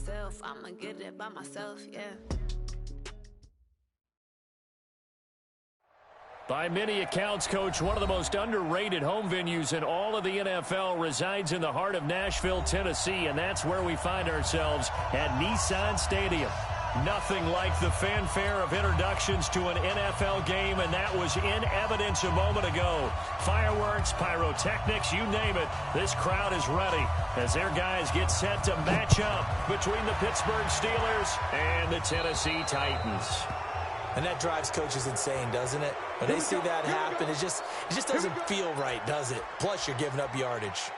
myself. I'ma get it by myself, yeah. By many accounts, Coach, one of the most underrated home venues in all of the NFL resides in the heart of Nashville, Tennessee, and that's where we find ourselves at Nissan Stadium. Nothing like the fanfare of introductions to an NFL game, and that was in evidence a moment ago. Fireworks, pyrotechnics, you name it. This crowd is ready as their guys get set to match up between the Pittsburgh Steelers and the Tennessee Titans. And that drives coaches insane, doesn't it? When they see that happen, it just doesn't feel right, does it? Plus, you're giving up yardage.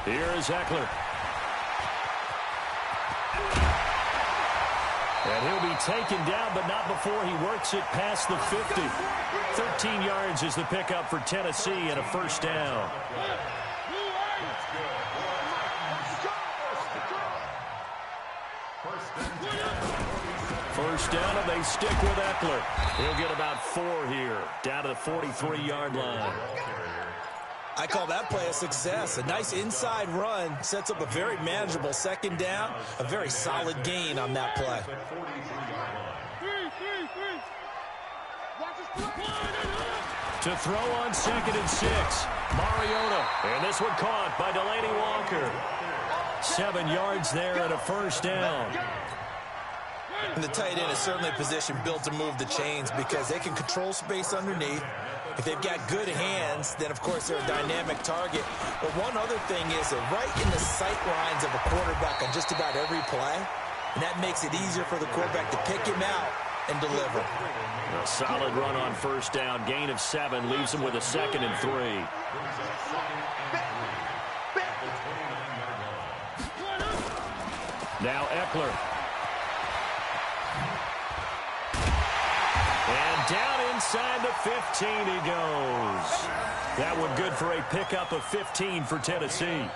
Here is Eckler. And he'll be taken down, but not before he works it past the 50. 13 yards is the pickup for Tennessee and a first down. First down, and they stick with Eckler. He'll get about 4 here, down to the 43-yard line. I call that play a success. A nice inside run sets up a very manageable second down. A very solid gain on that play. To throw on 2nd and 6. Mariota. And this one caught by Delaney Walker. 7 yards there and a first down. And the tight end is certainly a position built to move the chains because they can control space underneath. If they've got good hands, then, of course, they're a dynamic target. But one other thing is they're right in the sight lines of a quarterback on just about every play. And that makes it easier for the quarterback to pick him out and deliver. A solid run on first down. Gain of 7 leaves him with a 2nd and 3. Now Eckler. And down inside the 15 he goes. That one good for a pickup of 15 for Tennessee.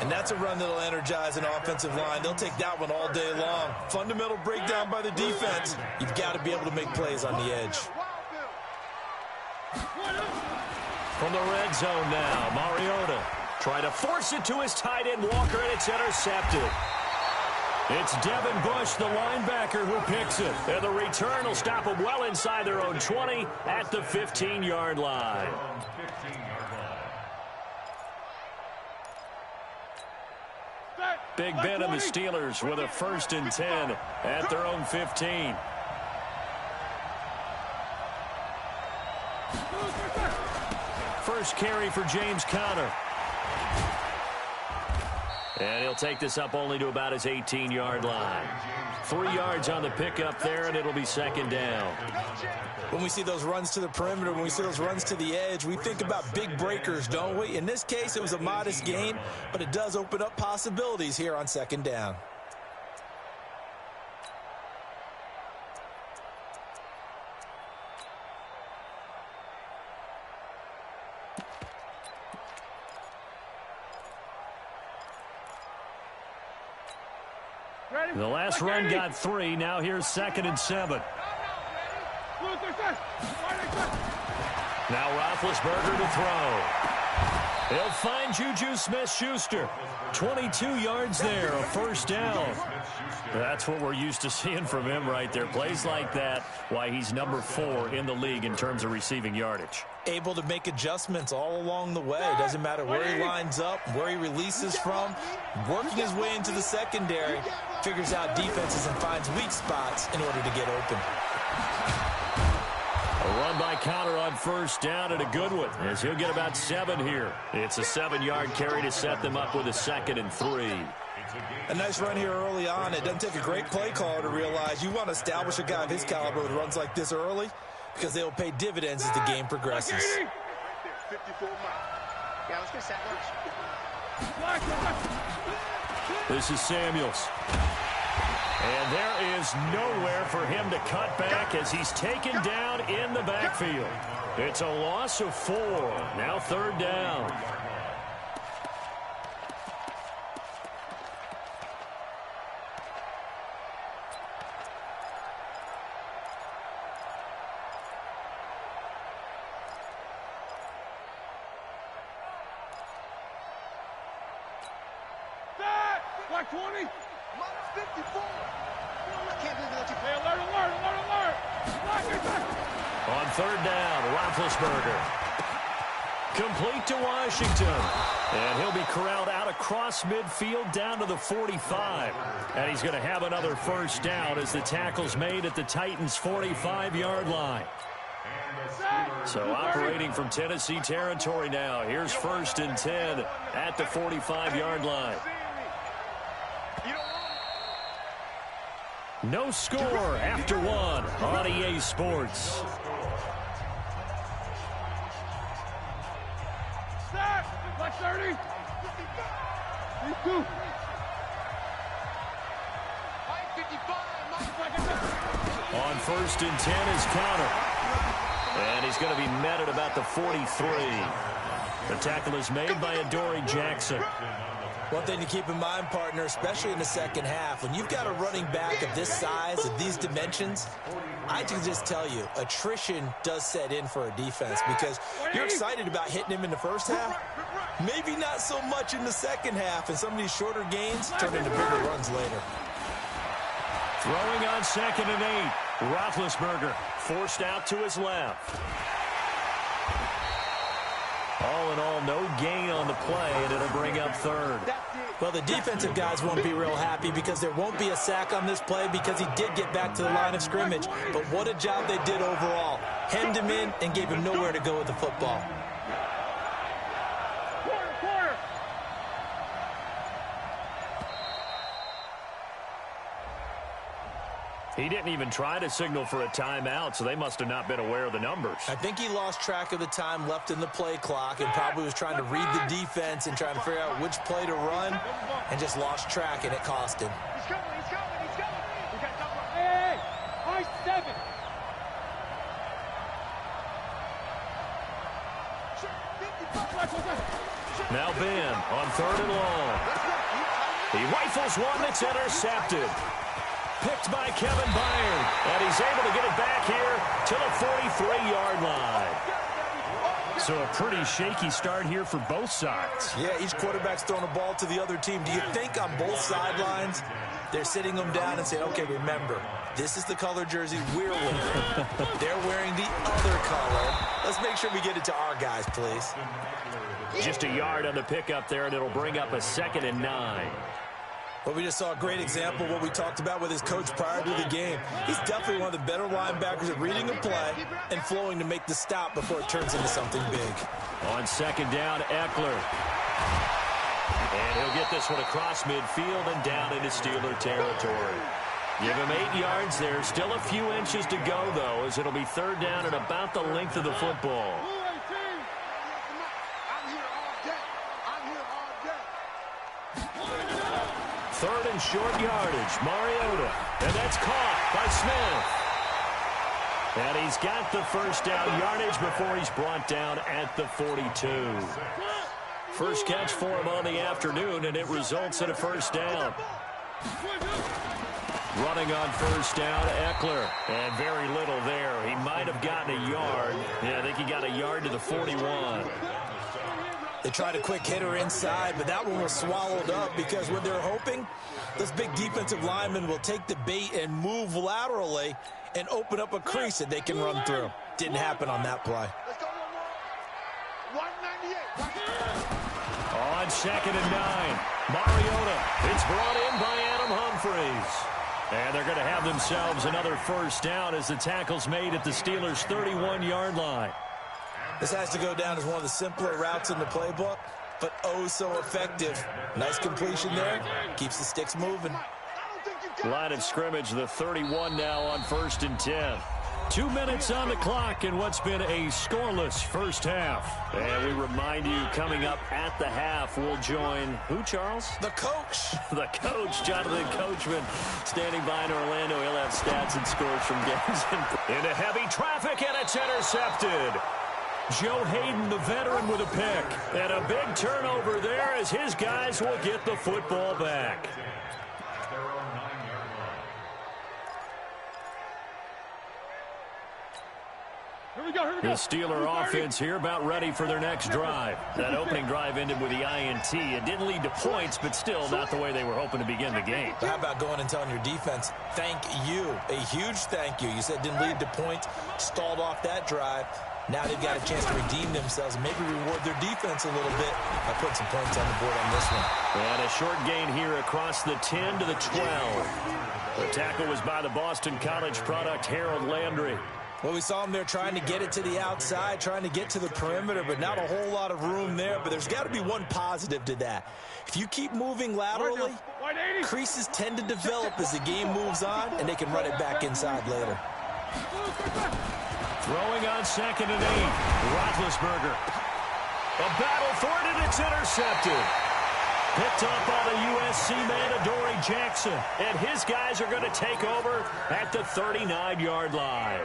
And that's a run that'll energize an offensive line. They'll take that one all day long. Fundamental breakdown by the defense. You've got to be able to make plays on the edge. From the red zone now, Mariota trying to force it to his tight end Walker, and it's intercepted. It's Devin Bush, the linebacker, who picks it. And the return will stop them well inside their own 20 at the 15-yard line. Big Ben and the Steelers with a 1st and 10 at their own 15. First carry for James Conner. And he'll take this up only to about his 18-yard line. 3 yards on the pickup there, and it'll be 2nd down. When we see those runs to the perimeter, when we see those runs to the edge, we think about big breakers, don't we? In this case, it was a modest gain, but it does open up possibilities here on 2nd down. The last run got 3. Now here's 2nd and 7. Now Roethlisberger to throw. He'll find Juju Smith-Schuster. 22 yards there, a first down. That's what we're used to seeing from him right there. Plays like that, why he's number 4 in the league in terms of receiving yardage. Able to make adjustments all along the way. Doesn't matter where he lines up, where he releases from. Working his way into the secondary. Figures out defenses and finds weak spots in order to get open. A run by Conner on first down, and a good one, as he'll get about 7 here. It's a 7-yard carry to set them up with a 2nd and 3. A nice run here early on. It doesn't take a great play caller to realize you want to establish a guy of his caliber with runs like this early because they will pay dividends as the game progresses. This is Samuels. And there is nowhere for him to cut back as he's taken down in the backfield. It's a loss of 4. Now 3rd down. Black 20. Minus 54. I can't believe that you Hey, alert. Black is back. On third down, Roethlisberger. Complete to Washington. And he'll be corralled out across midfield down to the 45. And he's going to have another first down as the tackle's made at the Titans' 45-yard line. So operating from Tennessee territory now. Here's 1st and 10 at the 45-yard line. No score after one on EA Sports. Black 30. These two. On 1st and 10 is Connor. And he's going to be met at about the 43. The tackle is made by Adoree Jackson. One thing to keep in mind, partner, especially in the second half, when you've got a running back of this size, of these dimensions, I can just tell you, attrition does set in for a defense because you're excited about hitting him in the first half. Maybe not so much in the second half, and some of these shorter gains turn into bigger runs later. Throwing on 2nd and 8. Roethlisberger forced out to his left. All in all, no gain on the play, and it'll bring up 3rd. Well, the defensive guys won't be real happy because there won't be a sack on this play because he did get back to the line of scrimmage. But what a job they did overall. Hemmed him in and gave him nowhere to go with the football. He didn't even try to signal for a timeout, so they must have not been aware of the numbers. I think he lost track of the time left in the play clock and probably was trying to read the defense and trying to figure out which play to run and just lost track, and it cost him. He's coming. We got double. Hey, high 7. Now Ben on 3rd and long. He rifles one that's intercepted. Picked by Kevin Byard, and he's able to get it back here to the 43-yard line. So a pretty shaky start here for both sides. Yeah, each quarterback's throwing a ball to the other team. Do you think on both sidelines they're sitting them down and saying, okay, remember, this is the color jersey we're wearing. They're wearing the other color. Let's make sure we get it to our guys, please. Just a yard on the pickup there, and it'll bring up a 2nd and 9. Well, we just saw a great example of what we talked about with his coach prior to the game. He's definitely one of the better linebackers at reading a play and flowing to make the stop before it turns into something big. On 2nd down, Eckler. And he'll get this one across midfield and down into Steeler territory. Give him 8 yards there. Still a few inches to go, though, as it'll be 3rd down and about the length of the football. 3rd and short yardage, Mariota, and that's caught by Smith. And he's got the first down yardage before he's brought down at the 42. First catch for him on the afternoon, and it results in a first down. Running on first down, Eckler, and very little there. He might have gotten a yard. Yeah, I think he got a yard to the 41. They tried a quick hitter inside, but that one was swallowed up because what they're hoping, those big defensive linemen will take the bait and move laterally and open up a crease that they can run through. Didn't happen on that play. On 2nd and 9, Mariota. It's brought in by Adam Humphries. And they're going to have themselves another first down as the tackle's made at the Steelers' 31-yard line. This has to go down as one of the simpler routes in the playbook, but oh so effective. Nice completion there. Keeps the sticks moving. Line of scrimmage, the 31 now on 1st and 10. 2 minutes on the clock in what's been a scoreless first half. And we remind you, coming up at the half, we'll join who, Charles? The coach. The coach, Jonathan Coachman, standing by in Orlando. He'll have stats and scores from games. Into heavy traffic, and it's intercepted. Joe Hayden, the veteran, with a pick. And a big turnover there as his guys will get the football back. The Steeler offense here about ready for their next drive. That opening drive ended with the INT. It didn't lead to points, but still not the way they were hoping to begin the game. How about going and telling your defense, thank you, a huge thank you. You said didn't lead to points, stalled off that drive. Now they've got a chance to redeem themselves and maybe reward their defense a little bit by putting some points on the board on this one. And a short gain here across the 10 to the 12. The tackle was by the Boston College product, Harold Landry. Well, we saw him there trying to get it to the outside, trying to get to the perimeter, but not a whole lot of room there. But there's got to be one positive to that. If you keep moving laterally, creases tend to develop as the game moves on, and they can run it back inside later. Throwing on 2nd and 8. Roethlisberger. A battle for it, and it's intercepted. Picked up by the USC man, Adoree Jackson. And his guys are going to take over at the 39-yard line.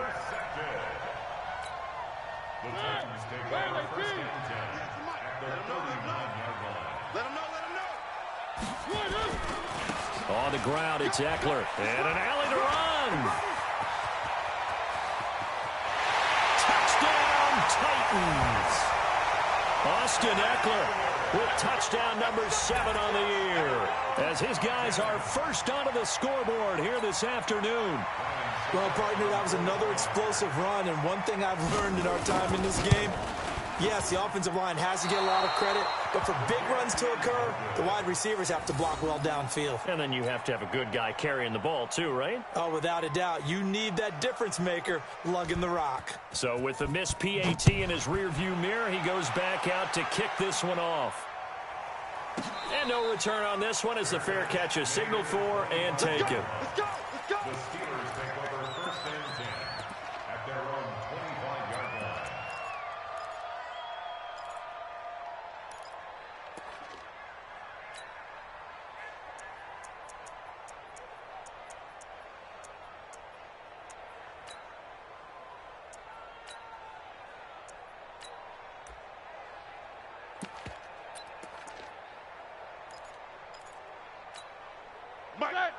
On the ground, it's Eckler. And an alley to run. Touchdown, Titans. Austin Eckler with touchdown number 7 on the year, as his guys are first onto the scoreboard here this afternoon. Well, partner, that was another explosive run, and one thing I've learned in our time in this game, yes, the offensive line has to get a lot of credit, but for big runs to occur, the wide receivers have to block well downfield. And then you have to have a good guy carrying the ball too, right? Oh, without a doubt. You need that difference maker lugging the rock. So with the missed PAT in his rearview mirror, he goes back out to kick this one off. And no return on this one as the fair catch is signaled for and taken. Let's go! Let's go!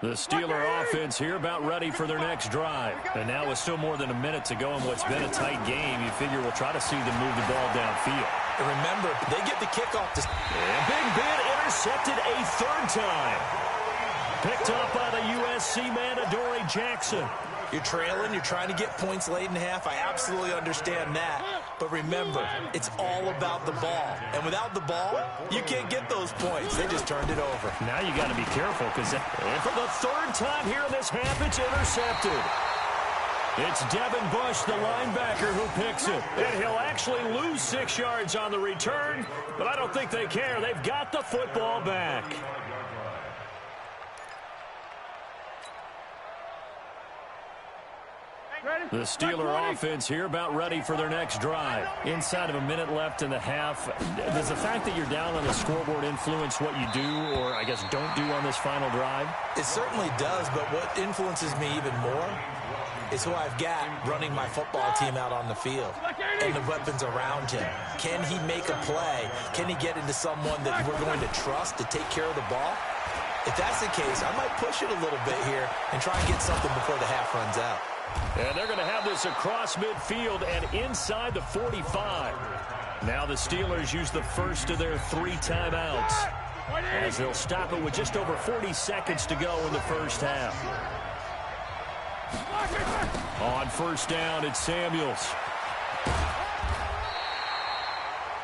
The Steeler offense here about ready for their next drive. And now with still more than a minute to go in what's been a tight game, you figure we'll try to see them move the ball downfield. And remember, they get the kickoff. And Big Ben intercepted a 3rd time. Picked up by the USC man, Adoree Jackson. You're trailing, you're trying to get points late in the half. I absolutely understand that. But remember, it's all about the ball. And without the ball, you can't get those points. They just turned it over. Now you got to be careful because for the 3rd time here in this half, it's intercepted. It's Devin Bush, the linebacker, who picks it. And he'll actually lose 6 yards on the return, but I don't think they care. They've got the football back. The Steeler offense here about ready for their next drive. Inside of a minute left in the half. Does the fact that you're down on the scoreboard influence what you do or, I guess, don't do on this final drive? It certainly does, but what influences me even more is who I've got running my football team out on the field and the weapons around him. Can he make a play? Can he get into someone that we're going to trust to take care of the ball? If that's the case, I might push it a little bit here and try and get something before the half runs out. And they're going to have this across midfield and inside the 45. Now the Steelers use the first of their 3 timeouts as they'll stop it with just over 40 seconds to go in the first half. On first down, it's Samuels.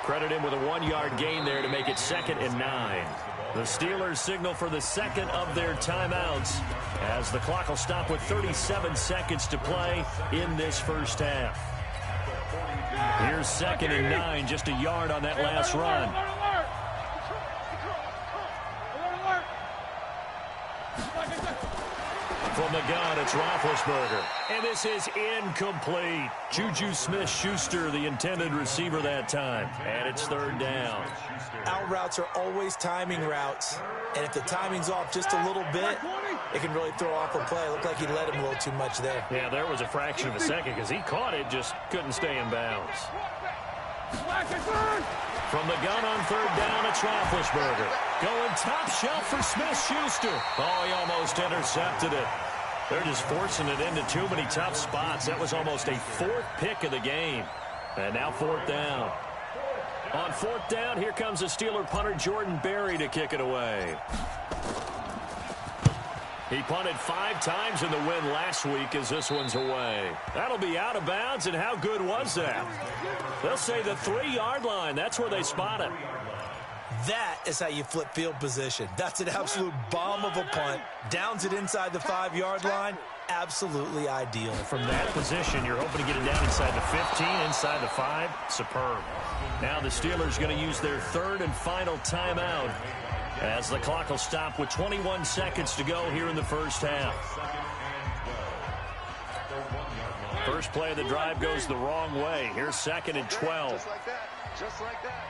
Credit him with a 1-yard gain there to make it 2nd and 9. The Steelers signal for the 2nd of their timeouts as the clock will stop with 37 seconds to play in this first half. Here's 2nd and 9, just a yard on that last run. From the gun, it's Roethlisberger. And this is incomplete. Juju Smith-Schuster, the intended receiver that time. And it's 3rd down. Out routes are always timing routes. And if the timing's off just a little bit, it can really throw off a play. It looked like he let him a little too much there. Yeah, there was a fraction of a second because he caught it, just couldn't stay in bounds. From the gun on 3rd down, it's Roethlisberger. Going top shelf for Smith-Schuster. Oh, he almost intercepted it. They're just forcing it into too many tough spots. That was almost a fourth pick of the game. And now fourth down. On fourth down, here comes the Steeler punter Jordan Berry to kick it away. He punted 5 times in the win last week as this one's away. That'll be out of bounds, and how good was that? They'll say the 3-yard line. That's where they spot it. That is how you flip field position. That's an absolute bomb of a punt. Downs it inside the 5-yard line. Absolutely ideal. From that position, you're hoping to get it down inside the 15, inside the 5. Superb. Now the Steelers going to use their third and final timeout as the clock will stop with 21 seconds to go here in the first half. First play of the drive goes the wrong way. Here's 2nd and 12. Just like that. Just like that.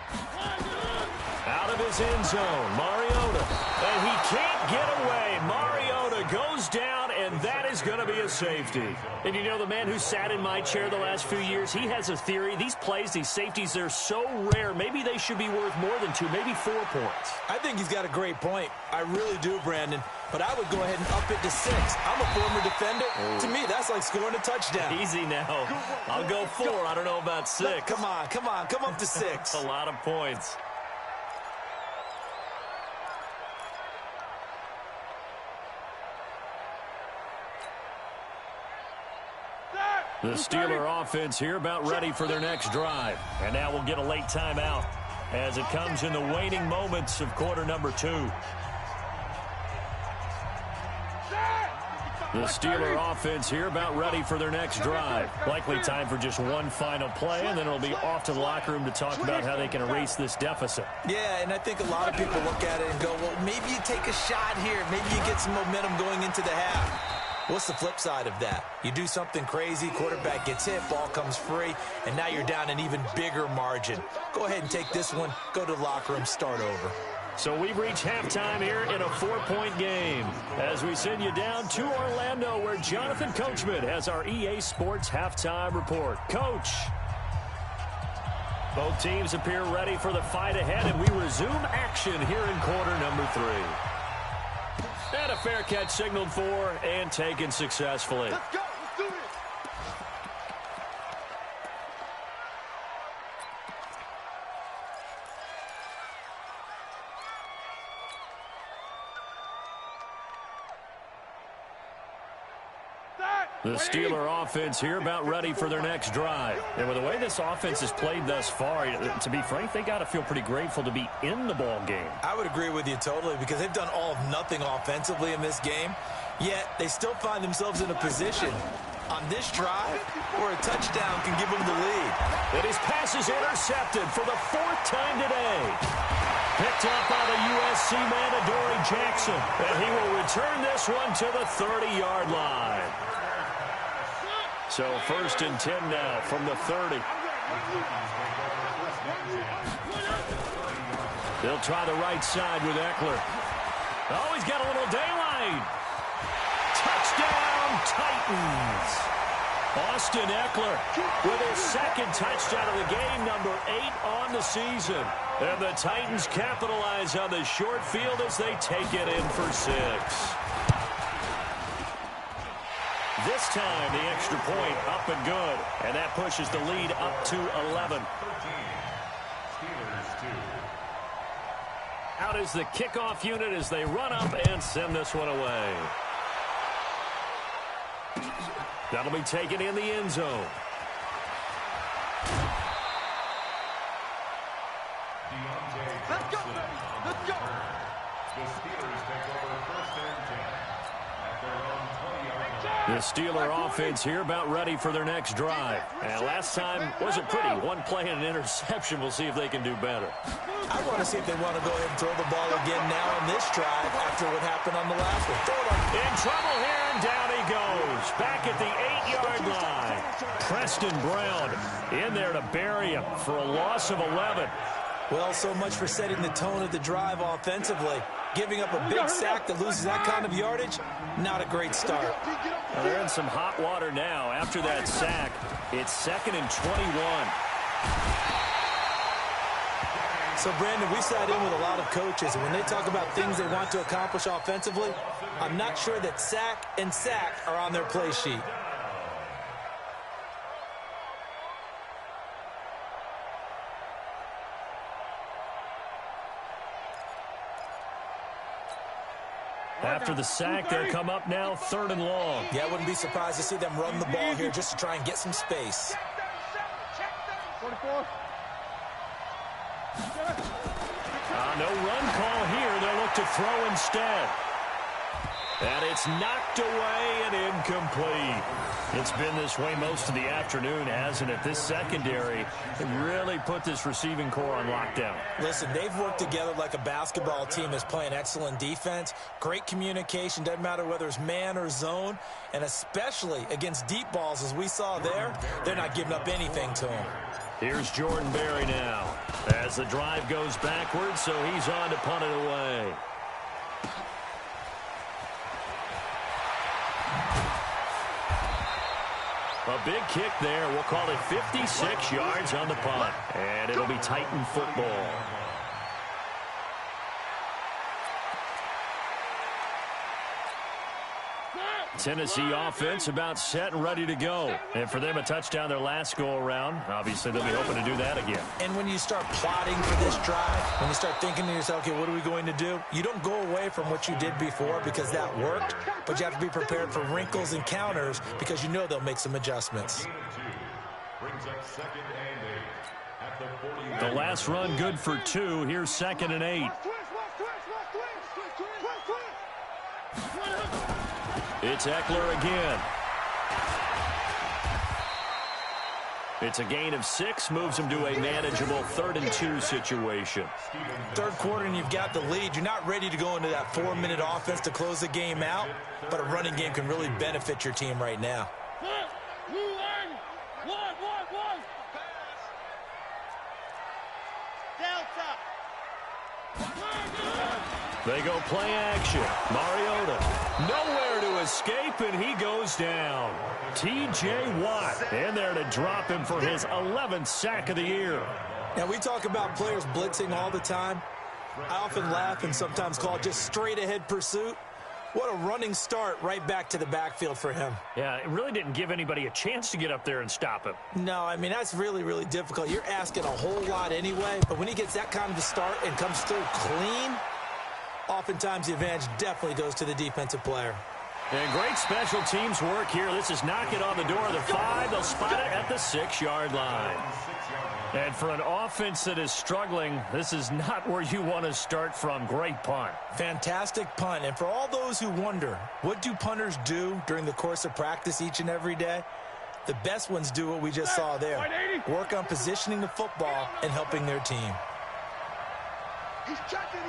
Out of his end zone, Mariota. And he can't get away. Mariota goes down, and that is going to be a safety. And you know, the man who sat in my chair the last few years, he has a theory. These plays, these safeties, they're so rare. Maybe they should be worth more than 2, maybe 4 points. I think he's got a great point. I really do, Brandon. But I would go ahead and up it to 6. I'm a former defender. To me, that's like scoring a touchdown. Easy now. I'll go 4. I don't know about 6. Come on. Come up to 6. A lot of points. The Steeler offense here about ready for their next drive. And now we'll get a late timeout as it comes in the waning moments of quarter number 2. The Steeler offense here about ready for their next drive. Likely time for just one final play, and then it'll be off to the locker room to talk about how they can erase this deficit. Yeah, and I think a lot of people look at it and go, well, maybe you take a shot here. Maybe you get some momentum going into the half. What's the flip side of that? You do something crazy, quarterback gets hit, ball comes free, and now you're down an even bigger margin. Go ahead and take this one, go to the locker room, start over. So we've reached halftime here in a 4-point game as we send you down to Orlando where Jonathan Coachman has our EA Sports halftime report. Coach. Both teams appear ready for the fight ahead, and we resume action here in quarter number 3. And a fair catch signaled for and taken successfully. Let's go. Let's do this. The Steeler offense here about ready for their next drive. And with the way this offense has played thus far, to be frank, they got to feel pretty grateful to be in the ball game. I would agree with you totally because they've done all of nothing offensively in this game, yet they still find themselves in a position on this drive where a touchdown can give them the lead. And his pass is intercepted for the 4th time today. Picked up by the USC man, Adoree Jackson. And he will return this one to the 30-yard line. So 1st and 10 now from the 30. They'll try the right side with Eckler. Oh, he's got a little daylight. Touchdown, Titans. Austin Eckler with his 2nd touchdown of the game, number 8 on the season. And the Titans capitalize on the short field as they take it in for 6. This time, the extra point up and good. And that pushes the lead up to 11. Out is the kickoff unit as they run up and send this one away. That'll be taken in the end zone. Let's go, baby. Let's go. The Steelers take over 1st and 10 at their own 20-yard line. The Steeler offense here about ready for their next drive. And last time wasn't pretty. One play and an interception. We'll see if they can do better. I want to see if they want to go ahead and throw the ball again now on this drive after what happened on the last one. Throw it on. In trouble here, and down he goes. Back at the 8-yard line. Preston Brown in there to bury him for a loss of 11. Well, so much for setting the tone of the drive offensively. Giving up a big sack that loses that kind of yardage, not a great start. Well, they're in some hot water now after that sack. It's 2nd and 21. So, Brandon, we sat in with a lot of coaches, and when they talk about things they want to accomplish offensively, I'm not sure that sack and sack are on their play sheet. After the sack, they'll come up now 3rd and long. Yeah, I wouldn't be surprised to see them run the ball here just to try and get some space. 44. No run call here. They'll look to throw instead. And it's knocked away and incomplete. It's been this way most of the afternoon, hasn't it? This secondary really put this receiving core on lockdown. Listen, they've worked together like a basketball team is playing excellent defense. Great communication, doesn't matter whether it's man or zone. And especially against deep balls, as we saw there, they're not giving up anything to them. Here's Jordan Berry now as the drive goes backwards, so he's on to punt it away. A big kick there. We'll call it 56 yards on the punt. And it'll be Titan football. Tennessee offense about set and ready to go. And for them, a touchdown their last go-around. Obviously, they'll be hoping to do that again. And when you start plotting for this drive, when you start thinking to yourself, okay, what are we going to do? You don't go away from what you did before because that worked, but you have to be prepared for wrinkles and counters because you know they'll make some adjustments. The last run good for 2. Here's 2nd and 8. It's Eckler again. It's a gain of 6, moves them to a manageable 3rd and 2 situation. Third quarter and you've got the lead. You're not ready to go into that 4-minute offense to close the game out, but a running game can really benefit your team right now. They go play action. Mariota nowhere to escape, and he goes down. T.J. Watt in there to drop him for his 11th sack of the year. Now, we talk about players blitzing all the time. I often laugh and sometimes call it just straight-ahead pursuit. What a running start right back to the backfield for him. Yeah, it really didn't give anybody a chance to get up there and stop him. No, I mean, that's really, really difficult. You're asking a whole lot anyway, but when he gets that kind of a start and comes through clean, oftentimes the advantage definitely goes to the defensive player. And great special teams work here. This is knock it on the door of the 5. They'll spot it at the 6-yard line. And for an offense that is struggling, this is not where you want to start from. Great punt. Fantastic punt. And for all those who wonder, what do punters do during the course of practice each and every day? The best ones do what we just saw there. Work on positioning the football and helping their team. He's checking.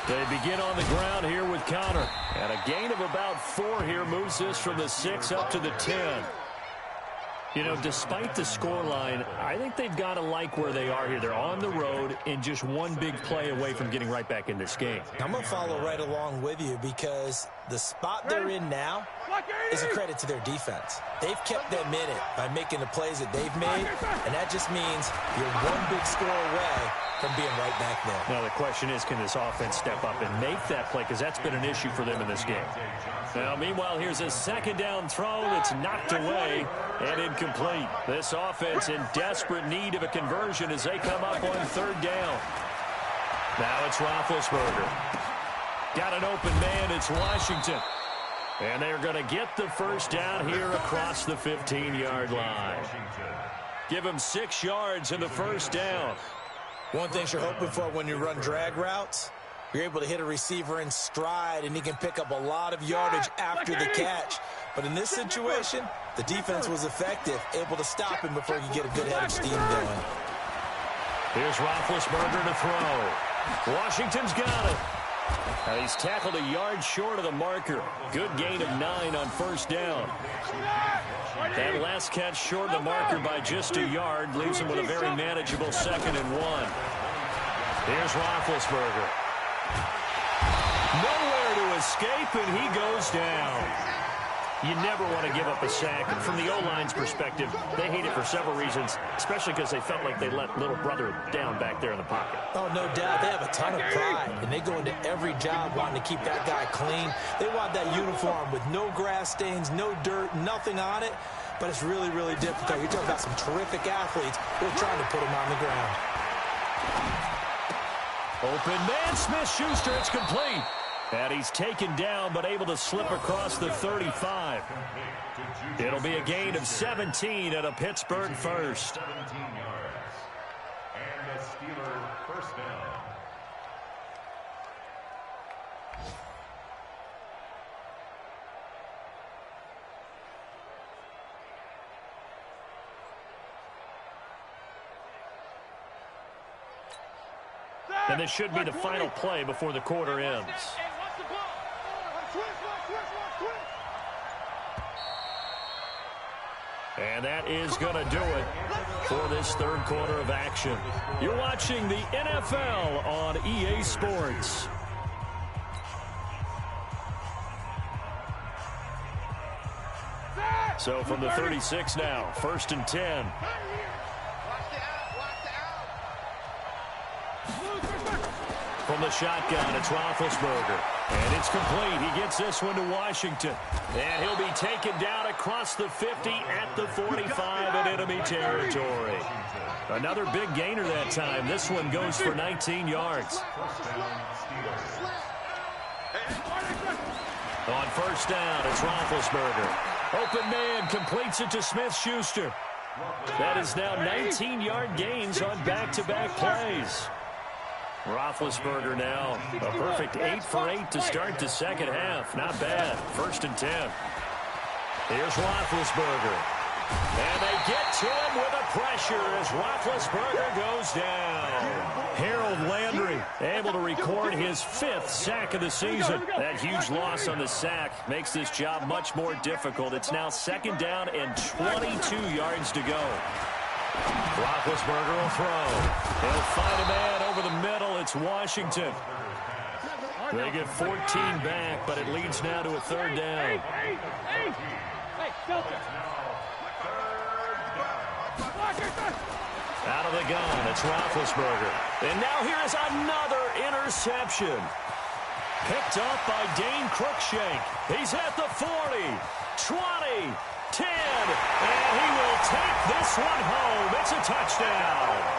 They begin on the ground here with Connor. And a gain of about 4 here moves this from the 6 up to the 10. You know, despite the scoreline, I think they've got to like where they are here. They're on the road and just one big play away from getting right back in this game. I'm going to follow right along with you because the spot they're in now is a credit to their defense. They've kept them in it by making the plays that they've made, and that just means you're one big score away from being right back there. Now, the question is, can this offense step up and make that play? Because that's been an issue for them in this game. Now, meanwhile, here's a second down throw that's knocked away and incomplete. This offense in desperate need of a conversion as they come up on 3rd down. Now it's Roethlisberger. Got an open man. It's Washington. And they're going to get the first down here across the 15-yard line. Give them 6 yards in the first down. One thing you're hoping for when you run drag routes, you're able to hit a receiver in stride, and he can pick up a lot of yardage after the catch. But in this situation, the defense was effective, able to stop him before he could get a good head of steam going. Here's Roethlisberger to throw. Washington's got it. He's tackled a yard short of the marker. Good gain of 9 on first down. That last catch short of the marker by just a yard leaves him with a very manageable 2nd and 1. Here's Roethlisberger. Nowhere to escape, and he goes down. You never want to give up a sack. From the O-line's perspective, they hate it for several reasons, especially because they felt like they let little brother down back there in the pocket. Oh, no doubt. They have a ton of pride, and they go into every job wanting to keep that guy clean. They want that uniform with no grass stains, no dirt, nothing on it. But it's really, really difficult. You're talking about some terrific athletes. They're trying to put him on the ground. Open man, Smith-Schuster, it's complete. And he's taken down, but able to slip across the 35. It'll be a gain of 17 and a Pittsburgh first. 17 yards. And a Steeler first down. And this should be the final play before the quarter ends. And that is going to do it for this third quarter of action. You're watching the NFL on EA Sports. So from the 36 now, 1st and 10. From the shotgun, it's Roethlisberger. And it's complete. He gets this one to Washington. And he'll be taken down across the 50 at the 45 in enemy territory. Another big gainer that time. This one goes for 19 yards. On first down, it's Roethlisberger. Open man completes it to Smith-Schuster. That is now 19-yard gains on back-to-back plays. Roethlisberger now a perfect 8 for 8 to start the second half. Not bad. 1st and 10. Here's Roethlisberger. And they get to him with a pressure as Roethlisberger goes down. Harold Landry able to record his 5th sack of the season. That huge loss on the sack makes this job much more difficult. It's now 2nd down and 22 yards to go. Roethlisberger will throw. He'll find a man over the middle. It's Washington. They get 14 back, but it leads now to a 3rd down. Out of the gun, it's Roethlisberger. And now here is another interception. Picked up by Dane Cruikshank. He's at the 40, 20, 10, and he will take this one home. It's a touchdown.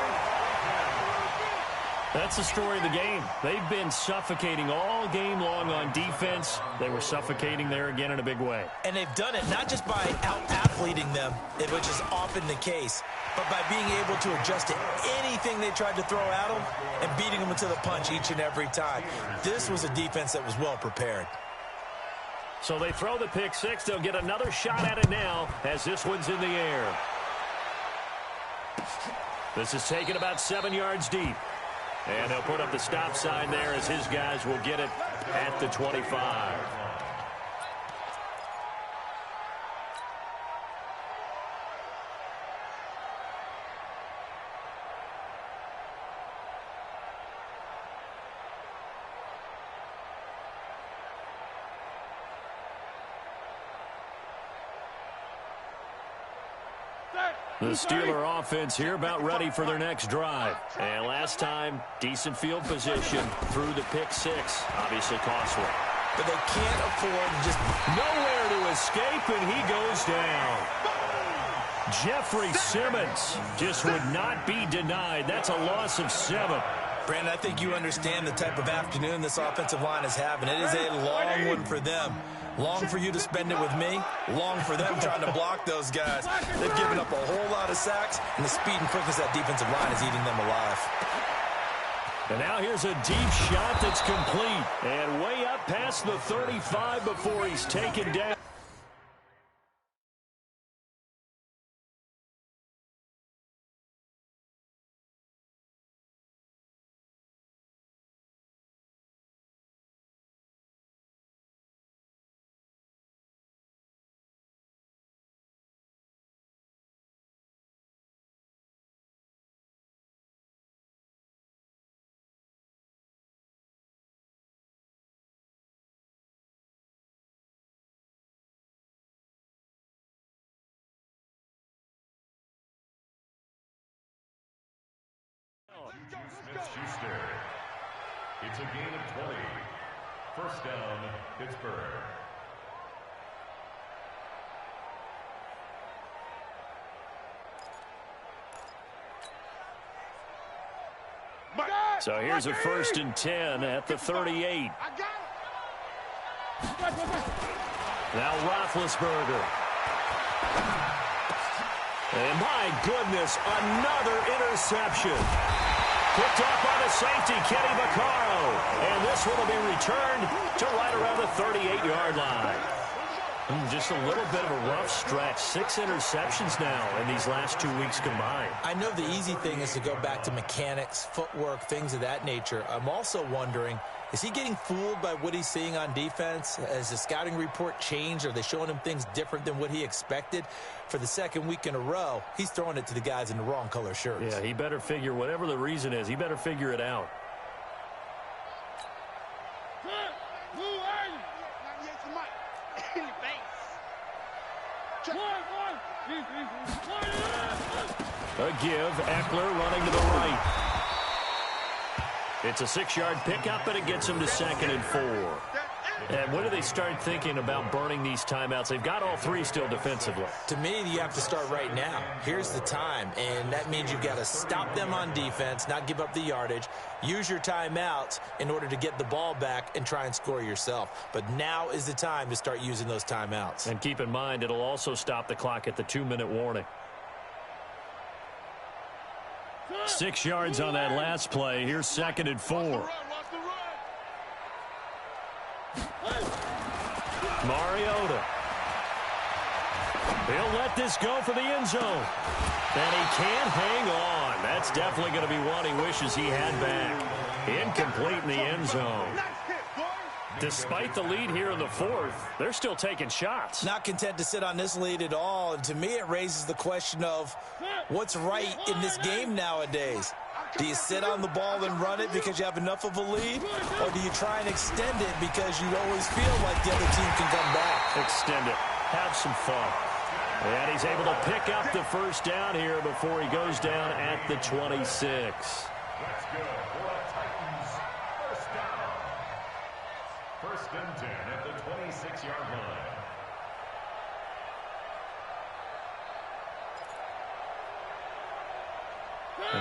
That's the story of the game. They've been suffocating all game long on defense. They were suffocating there again in a big way. And they've done it not just by out-athleting them, which is often the case, but by being able to adjust to anything they tried to throw at them and beating them to the punch each and every time. This was a defense that was well prepared. So they throw the pick six. They'll get another shot at it now as this one's in the air. This is taken about 7 yards deep. And he'll put up the stop sign there as his guys will get it at the 25. The Steeler offense here about ready for their next drive. And last time, decent field position through the pick six. Obviously costly. But they can't afford just nowhere to escape, and he goes down. Jeffrey Simmons just would not be denied. That's a loss of 7. Brandon, I think you understand the type of afternoon this offensive line is having. It is a long one for them. Long for you to spend it with me. Long for them trying to block those guys. They've given up a whole lot of sacks, and the speed and quickness of that defensive line is eating them alive. And now here's a deep shot that's complete. And way up past the 35 before he's taken down. Smith-Schuster. It's a gain of 20. First down, Pittsburgh. So here's a 1st and 10 at the 38. Now Roethlisberger. And my goodness, another interception. Picked up by the safety, Kenny Vaccaro. And this one will be returned to right around the 38-yard line. Just a little bit of a rough stretch. 6 interceptions now in these last 2 weeks combined. I know the easy thing is to go back to mechanics, footwork, things of that nature. I'm also wondering, is he getting fooled by what he's seeing on defense? Has the scouting report changed? Are they showing him things different than what he expected? For the second week in a row, he's throwing it to the guys in the wrong color shirts. Yeah, he better figure, whatever the reason is, he better figure it out. A give, Eckler running to the right. It's a 6-yard pickup, and it gets him to 2nd and 4. And when do they start thinking about burning these timeouts? They've got all 3 still defensively. To me, you have to start right now. Here's the time, and that means you've got to stop them on defense, not give up the yardage, use your timeouts in order to get the ball back and try and score yourself. But now is the time to start using those timeouts. And keep in mind, it'll also stop the clock at the 2-minute warning. 6 yards on that last play. Here's 2nd and 4. Mariota. He'll let this go for the end zone. And he can't hang on. That's definitely going to be one he wishes he had back. Incomplete in the end zone. Despite the lead here in the 4th, they're still taking shots. Not content to sit on this lead at all. And to me, it raises the question of what's right in this game nowadays. Do you sit on the ball and run it because you have enough of a lead? Or do you try and extend it because you always feel like the other team can come back? Extend it. Have some fun. And he's able to pick up the 1st down here before he goes down at the 26. That's good for a Titans 1st down. 1st and 10 at the 26-yard line.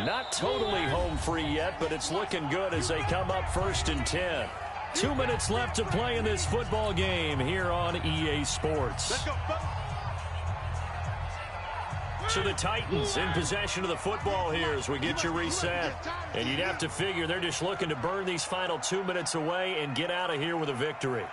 Not totally home free yet, but it's looking good as they come up 1st and 10. 2 minutes left to play in this football game here on EA Sports. So the Titans in possession of the football here as we get you reset. And you'd have to figure they're just looking to burn these final 2 minutes away and get out of here with a victory.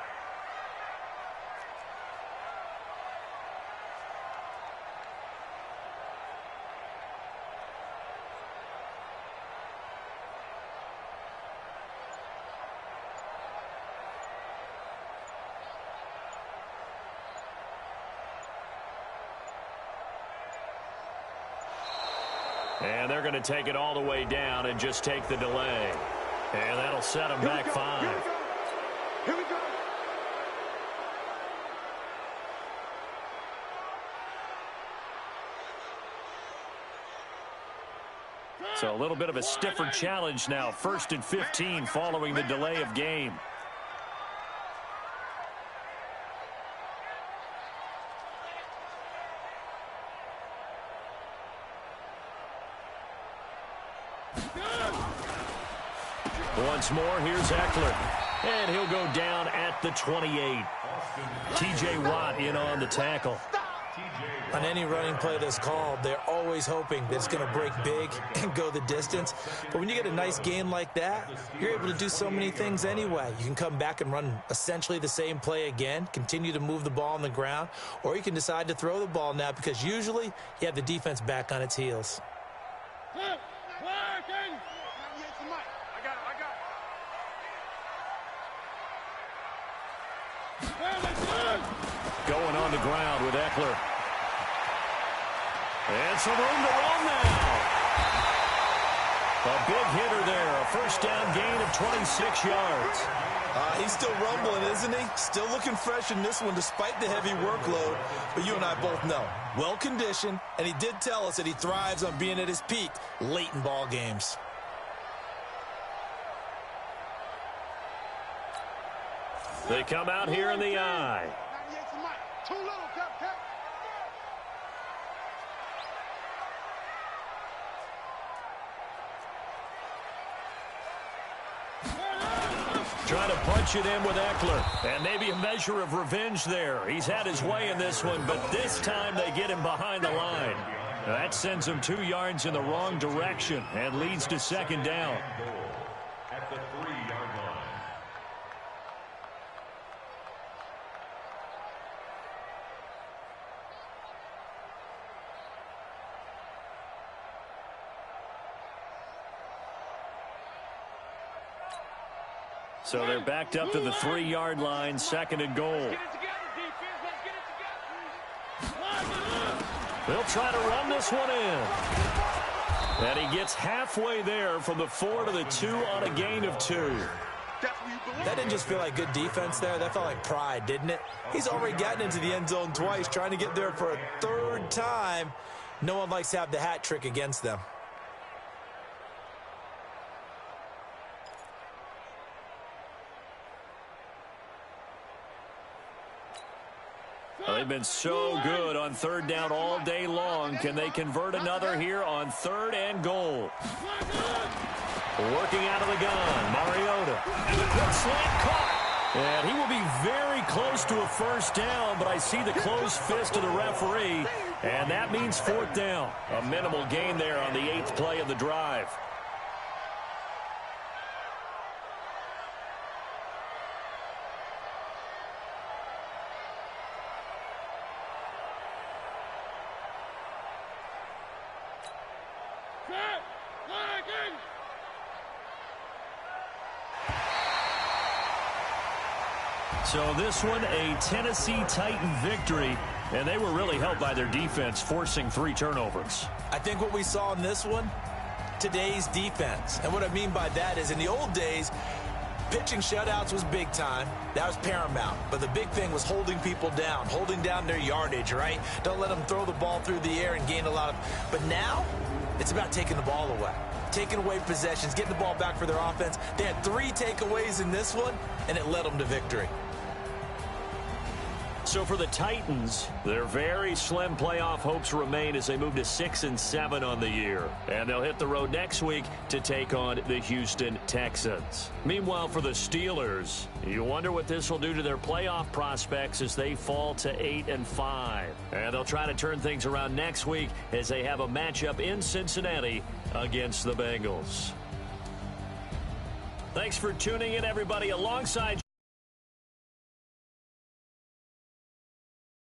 And they're going to take it all the way down and just take the delay. And that'll set them back 5. Here we go. So a little bit of a stiffer challenge now. 1st and 15 following the delay of game. Once more, here's Eckler. And he'll go down at the 28. T.J. Watt in on the tackle. On any running play that's called, they're always hoping that it's going to break big and go the distance. But when you get a nice game like that, you're able to do so many things anyway. You can come back and run essentially the same play again, continue to move the ball on the ground, or you can decide to throw the ball now because usually you have the defense back on its heels. Going on the ground with Eckler. And some room to run now. A big hitter there. A 1st down gain of 26 yards. He's still rumbling, isn't he? Still looking fresh in this one despite the heavy workload. But you and I both know, well-conditioned, and he did tell us that he thrives on being at his peak late in ball games. They come out here in the I. Too little, Cupcake. Trying to punch it in with Eckler. And maybe a measure of revenge there. He's had his way in this one, but this time they get him behind the line. That sends him 2 yards in the wrong direction and leads to second down. At the 3-yard line. So they're backed up to the 3-yard line, second and goal. Get it together, defense. Let's get it together. They'll try to run this one in. And he gets halfway there from the 4 to the 2 on a gain of 2. That didn't just feel like good defense there. That felt like pride, didn't it? He's already gotten into the end zone twice, trying to get there for a 3rd time. No one likes to have the hat trick against them. They've been so good on 3rd down all day long. Can they convert another here on 3rd and goal? Working out of the gun, Mariota. And the quick slant caught. And he will be very close to a 1st down, but I see the closed fist of the referee, and that means 4th down. A minimal gain there on the 8th play of the drive. So this one, a Tennessee Titan victory, and they were really helped by their defense, forcing 3 turnovers. I think what we saw in this one, today's defense. And what I mean by that is in the old days, pitching shutouts was big time. That was paramount. But the big thing was holding people down, holding down their yardage, right? Don't let them throw the ball through the air and gain a lot of... But now, it's about taking the ball away. Taking away possessions, getting the ball back for their offense. They had 3 takeaways in this one, and it led them to victory. So for the Titans, their very slim playoff hopes remain as they move to 6-7 on the year. And they'll hit the road next week to take on the Houston Texans. Meanwhile, for the Steelers, you wonder what this will do to their playoff prospects as they fall to 8-5. And they'll try to turn things around next week as they have a matchup in Cincinnati against the Bengals. Thanks for tuning in, everybody, alongside